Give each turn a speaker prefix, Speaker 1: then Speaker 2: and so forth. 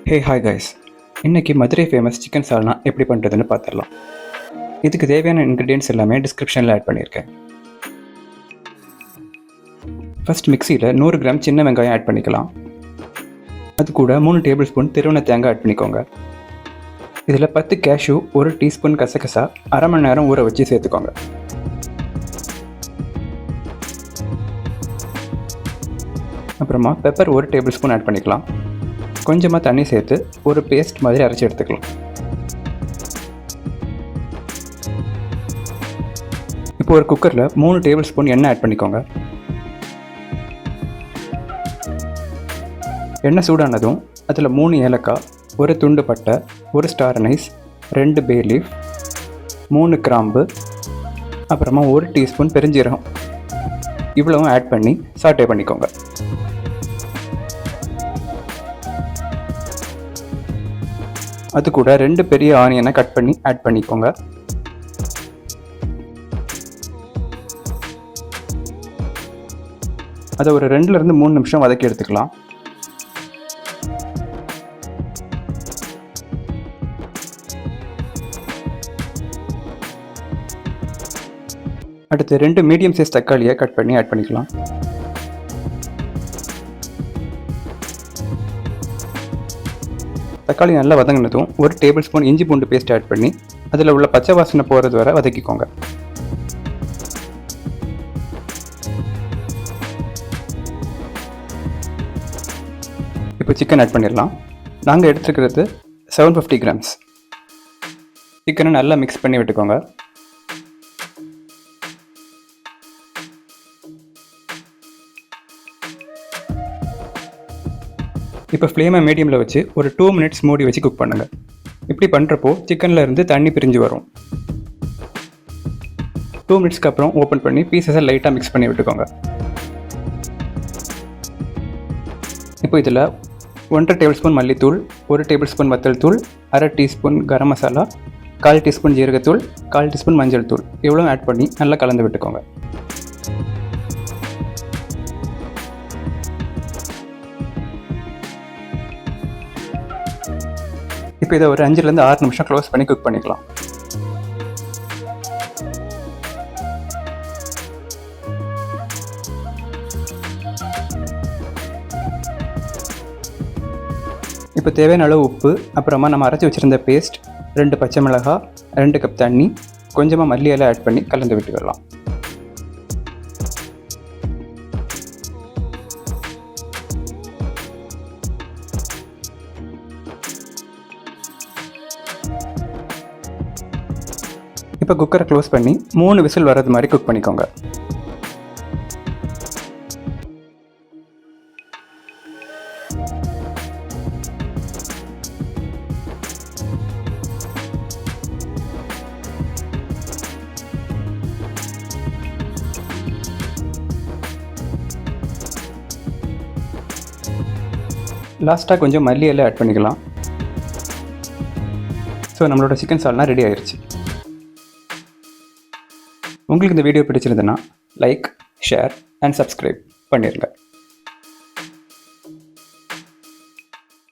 Speaker 1: Hey hi guys, இன்றைக்கி Madurai famous chicken சால்னா எப்படி பண்ணுறதுன்னு பார்த்துடலாம். இதுக்கு தேவையான இன்க்ரீடியன்ட்ஸ் எல்லாமே டிஸ்கிரிப்ஷனில் ஆட் பண்ணியிருக்கேன். ஃபஸ்ட் மிக்சியில் 100 கிராம் சின்ன வெங்காயம் ஆட் பண்ணிக்கலாம். அது கூட 3 டேபிள் ஸ்பூன் திருவண்ண தேங்காய் ஆட் பண்ணிக்கோங்க. இதில் 10 கேஷ்யூ, 1 டீஸ்பூன் கசகசா, அரை மணி நேரம் ஊற வச்சு சேர்த்துக்கோங்க. அப்புறமா பெப்பர் 1 டேபிள் ஸ்பூன் ஆட் பண்ணிக்கலாம். கொஞ்சமாக தண்ணி சேர்த்து ஒரு பேஸ்ட் மாதிரி அரைச்சி எடுத்துக்கலாம். இப்போ ஒரு குக்கரில் 3 டேபிள் ஸ்பூன் எண்ணெய் ஆட் பண்ணிக்கோங்க. எண்ணெய் சூடானதும் அதில் 3 ஏலக்காய், 1 துண்டு பட்டை, 1 ஸ்டார் அனைஸ், 2 பே லீஃப், 3 கிராம்பு, அப்புறமா 1 டீஸ்பூன் பெருஞ்சீரகம் இவ்வளவும் ஆட் பண்ணி சாட்டே பண்ணிக்கோங்க. அது கூட 2 பெரிய ஆனியனை கட் பண்ணி ஆட் பண்ணிக்கோங்க. அதை ஒரு 2லேருந்து 3 நிமிஷம் வதக்கி எடுத்துக்கலாம். அடுத்து 2 மீடியம் சைஸ் தக்காளியை கட் பண்ணி ஆட் பண்ணிக்கலாம். தக்காளி நல்லா வதங்கினதும் 1 டேபிள் ஸ்பூன் இஞ்சி பூண்டு பேஸ்ட் ஆட் பண்ணி அதில் உள்ள பச்சை வாசனை போகிறது வரை வதக்கிக்கோங்க. இப்போ சிக்கன் ஆட் பண்ணிடலாம். நாங்கள் எடுத்துருக்கிறது 750 கிராம்ஸ். சிக்கனை நல்லா மிக்ஸ் பண்ணி விட்டுக்கோங்க. இப்போ ஃப்ளேமை மீடியமில் வச்சு ஒரு 2 மினிட்ஸ் மூடி வச்சு குக் பண்ணுங்கள். இப்படி பண்ணுறப்போ சிக்கனில் இருந்து தண்ணி பிரிஞ்சு வரும். 2 மினிட்ஸ்க்கு அப்புறம் ஓப்பன் பண்ணி பீசஸை லைட்டாக மிக்ஸ் பண்ணி விட்டுக்கோங்க. இப்போ இதில் 1.5 டேபிள் ஸ்பூன் மல்லித்தூள், 1 டேபிள் ஸ்பூன் வத்தல் தூள், அரை டீஸ்பூன் கரம் மசாலா, 1/4 டீஸ்பூன் ஜீரகத்தூள், 1/4 டீஸ்பூன் மஞ்சள் தூள் இவ்வளோ ஆட் பண்ணி நல்லா கலந்து விட்டுக்கோங்க. இப்போ இதை ஒரு 5லேருந்து 6 நிமிஷம் க்ளோஸ் பண்ணி குக் பண்ணிக்கலாம். இப்போ தேவையான அளவு உப்பு, அப்புறமா நம்ம அரைச்சி வச்சுருந்த பேஸ்ட், 2 பச்சை மிளகாய், 2 கப் தண்ணி, கொஞ்சமாக மல்லி இலை ஆட் பண்ணி கலந்து விட்டுக்கலாம். இப்போ குக்கரை க்ளோஸ் பண்ணி 3 விசில் வர்றது மாதிரி குக் பண்ணிக்கோங்க. லாஸ்ட்டாக கொஞ்சம் மல்லி இலை ஆட் பண்ணிக்கலாம். ஸோ நம்மளோட சிக்கன் சால்னா ரெடி ஆயிடுச்சு. உங்களுக்கு இந்த வீடியோ பிடிச்சிருந்ததுன்னா லைக், ஷேர் அண்ட் சப்ஸ்கிரைப் பண்ணிடுங்க.